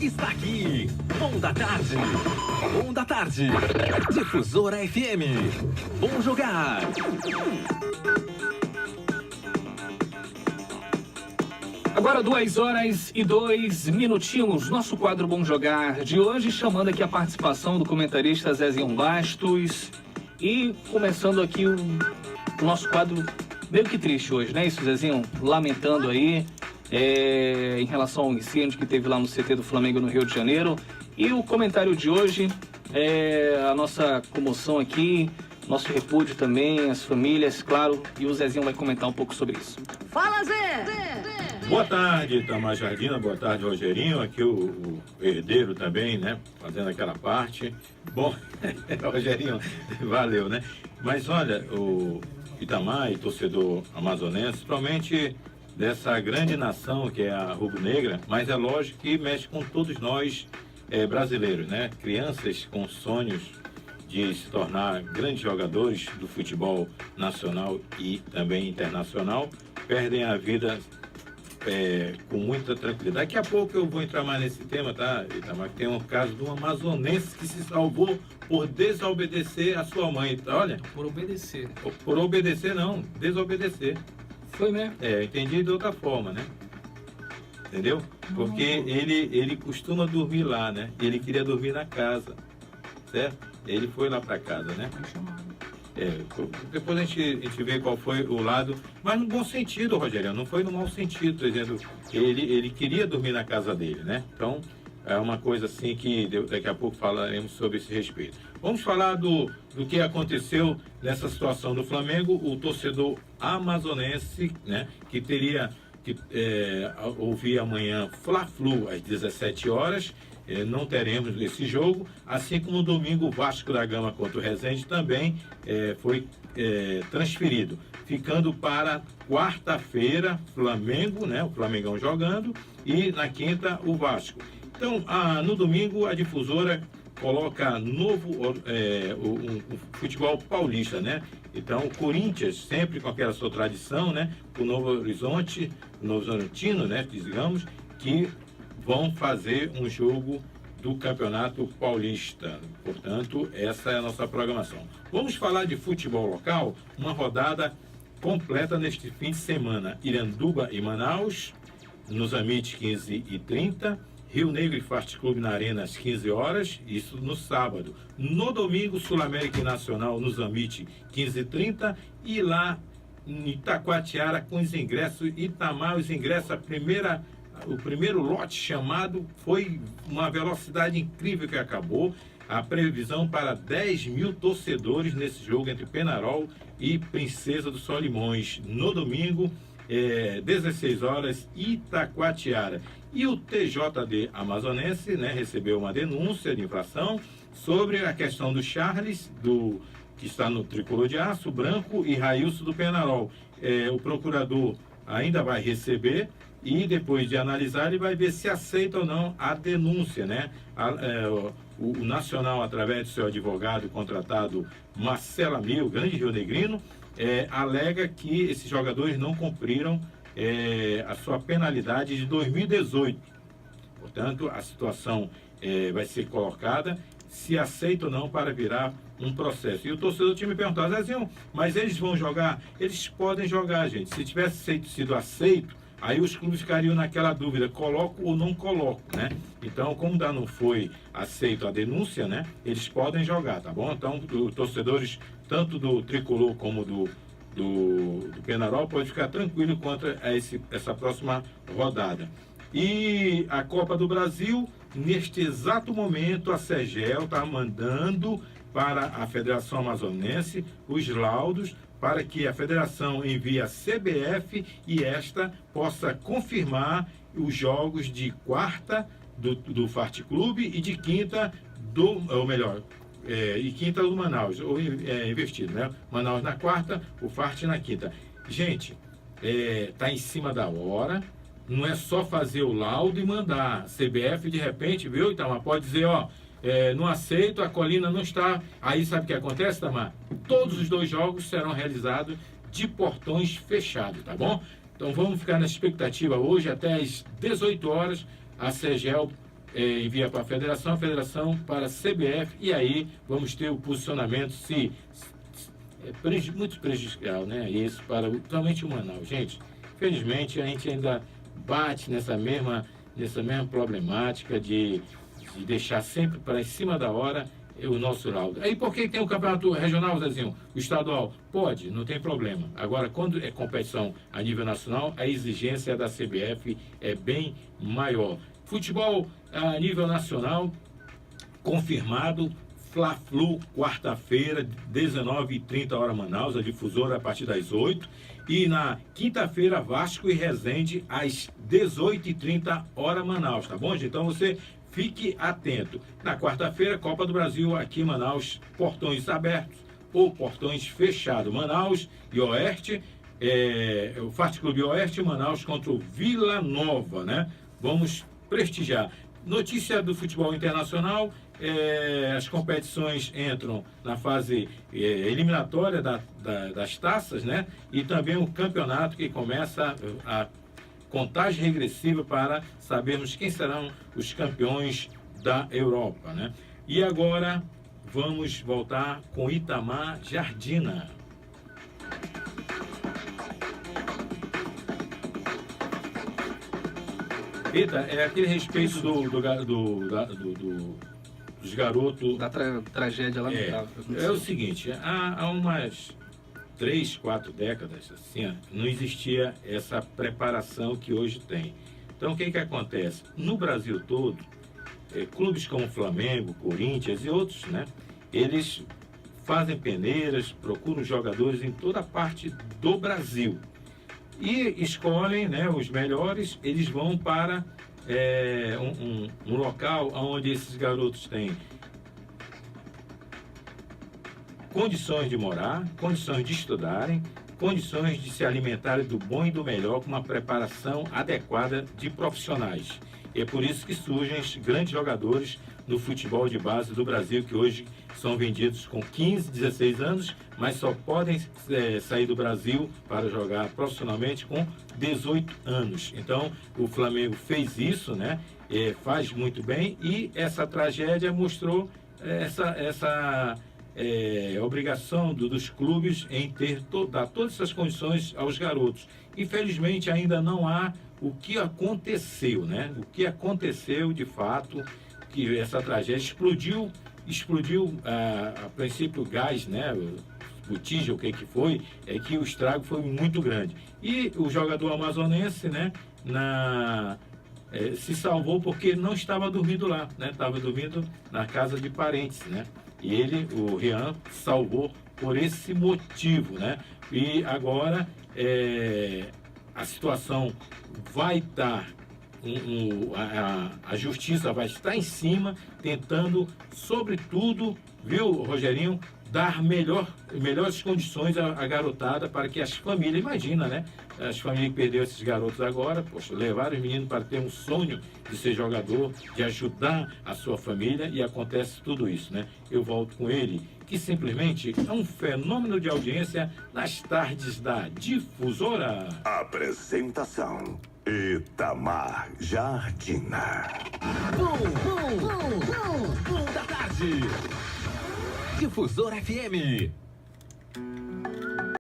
Está aqui, Bom da Tarde. Bom da Tarde. Difusora FM. Bom jogar. Agora 2h02, nosso quadro Bom Jogar de hoje, chamando aqui a participação do comentarista Zezinho Bastos e começando aqui o nosso quadro meio que triste hoje, né? Isso, Zezinho? Lamentando aí em relação ao incêndio que teve lá no CT do Flamengo no Rio de Janeiro. E o comentário de hoje é a nossa comoção aqui, nosso repúdio também, as famílias, claro, e o Zezinho vai comentar um pouco sobre isso. Fala, Zé! Boa tarde, Itamar Jardina, boa tarde, Rogerinho, aqui o herdeiro também, né, fazendo aquela parte. Bom, Rogerinho, valeu, né? Mas olha, o Itamar e torcedor amazonense, principalmente dessa grande nação que é a rubro-negra, mas é lógico que mexe com todos nós brasileiros, né? Crianças com sonhos de se tornar grandes jogadores do futebol nacional e também internacional, perdem a vida com muita tranquilidade. Daqui a pouco eu vou entrar mais nesse tema, tá, Itamar? Tem um caso de um amazonense que se salvou por desobedecer a sua mãe. Olha. Por obedecer. Por obedecer não, desobedecer. Foi, né? Entendi de outra forma, né? Entendeu? Porque ele costuma dormir lá, né? Ele queria dormir na casa, certo? Ele foi lá para casa, né? Depois a gente vê qual foi o lado, mas no bom sentido, Rogério, não foi no mau sentido, dizendo que ele queria dormir na casa dele, né? Então, é uma coisa assim que daqui a pouco falaremos sobre esse respeito. Vamos falar do que aconteceu nessa situação do Flamengo, o torcedor amazonense, né? Que teria que ouvir amanhã Fla-Flu às 17 horas. Não teremos esse jogo, assim como no domingo o Vasco da Gama contra o Resende também foi transferido, ficando para quarta-feira Flamengo, né, o Flamengão jogando, e na quinta o Vasco. Então, no domingo a difusora coloca novo o futebol paulista, né? Então, o Corinthians, sempre com aquela sua tradição, né? O Novo Horizonte, o Novo Horizontino, né? Digamos, que vão fazer um jogo do Campeonato Paulista. Portanto, essa é a nossa programação. Vamos falar de futebol local, uma rodada completa neste fim de semana. Iranduba e Manaus, no Zamite 15h30, Rio Negro e Fast Clube na Arena às 15 horas, isso no sábado. No domingo, Sul-América e Nacional no Zamite 15h30 e lá em Itacoatiara com os ingressos, Itamar, os ingressos, o primeiro lote chamado foi uma velocidade incrível que acabou. A previsão para 10 mil torcedores nesse jogo entre Penarol e Princesa do Solimões. No domingo, 16 horas, Itacoatiara. E o TJD amazonense, né, recebeu uma denúncia de infração sobre a questão do Charles, que está no tricolor de aço, branco, e Railson do Penarol. O procurador ainda vai receber e depois de analisar ele vai ver se aceita ou não a denúncia, né? O Nacional, através do seu advogado contratado Marcelo Amil, grande rionegrino, alega que esses jogadores não cumpriram a sua penalidade de 2018. Portanto, a situação vai ser colocada, se aceita ou não, para virar um processo. E o torcedor tinha me perguntado, Zezinho, mas eles vão jogar? Eles podem jogar, gente. Se tivesse sido aceito, aí os clubes ficariam naquela dúvida, coloco ou não coloco, né? Então, como ainda não foi aceito a denúncia, né? Eles podem jogar, tá bom? Então, os torcedores, tanto do Tricolor como do Penarol, podem ficar tranquilos quanto a essa próxima rodada. E a Copa do Brasil, neste exato momento, a CEGEL está mandando para a Federação Amazonense os laudos para que a federação envie a CBF e esta possa confirmar os jogos de quarta do Fart Clube e de quinta e quinta do Manaus, ou invertido, né? Manaus na quarta, o Fart na quinta. Gente, tá em cima da hora, não é só fazer o laudo e mandar. A CBF, de repente, viu, Itamar, pode dizer, não aceito, a Colina não está. Aí sabe o que acontece, Itamar? Todos os 2 jogos serão realizados de portões fechados, tá bom? Então vamos ficar na expectativa hoje, até às 18 horas, a CEGEL envia para a federação para a CBF, e aí vamos ter o posicionamento muito prejudicial, né? Isso para totalmente o Manaus. Gente, felizmente a gente ainda bate nessa mesma problemática de deixar sempre para cima da hora o nosso laudo. Aí por que tem o campeonato regional, Zezinho? O estadual? Pode, não tem problema. Agora, quando é competição a nível nacional, a exigência da CBF é bem maior. Futebol a nível nacional, confirmado, Fla-Flu, quarta-feira, 19h30 hora Manaus, a difusora a partir das 8h. E na quinta-feira, Vasco e Resende, às 18h30 hora Manaus, tá bom, gente? Então você fique atento. Na quarta-feira, Copa do Brasil aqui em Manaus, portões abertos ou portões fechados. Manaus e Oeste, o Fast Clube Oeste Manaus contra o Vila Nova, né? Vamos prestigiar. Notícia do futebol internacional, as competições entram na fase eliminatória das taças, né? E também o campeonato que começa a contagem regressiva para sabermos quem serão os campeões da Europa, né? E agora vamos voltar com Itamar Jardina. Eita, é aquele respeito dos garotos. Da tragédia lamentável. É o seguinte, há umas 3, 4 décadas, assim, não existia essa preparação que hoje tem. Então, o que acontece? No Brasil todo, clubes como Flamengo, Corinthians e outros, né? Eles fazem peneiras, procuram jogadores em toda parte do Brasil. E escolhem, né, os melhores, eles vão para um local onde esses garotos têm condições de morar, condições de estudarem, condições de se alimentarem do bom e do melhor, com uma preparação adequada de profissionais. E é por isso que surgem os grandes jogadores no futebol de base do Brasil, que hoje são vendidos com 15, 16 anos, mas só podem sair do Brasil para jogar profissionalmente com 18 anos. Então, o Flamengo fez isso, né? Faz muito bem, e essa tragédia mostrou essa obrigação dos clubes em dar todas essas condições aos garotos. Infelizmente, ainda não há o que aconteceu, né? O que aconteceu de fato, que essa tragédia explodiu a princípio gás, né? Botija, o que foi, que o estrago foi muito grande. E o jogador amazonense, né? Se salvou porque não estava dormindo lá, né? Estava dormindo na casa de parentes, né? E o Rian, salvou por esse motivo, né? E agora a situação vai estar, a justiça vai estar em cima, tentando, sobretudo, viu, Rogerinho, dar melhores condições à garotada, para que as famílias, imagina, né? As famílias que perderam esses garotos agora, poxa, levaram os meninos para ter um sonho de ser jogador, de ajudar a sua família, e acontece tudo isso, né? Eu volto com ele, que simplesmente é um fenômeno de audiência nas tardes da Difusora. Apresentação: Itamar Jardina. Boom da tarde. Difusora FM.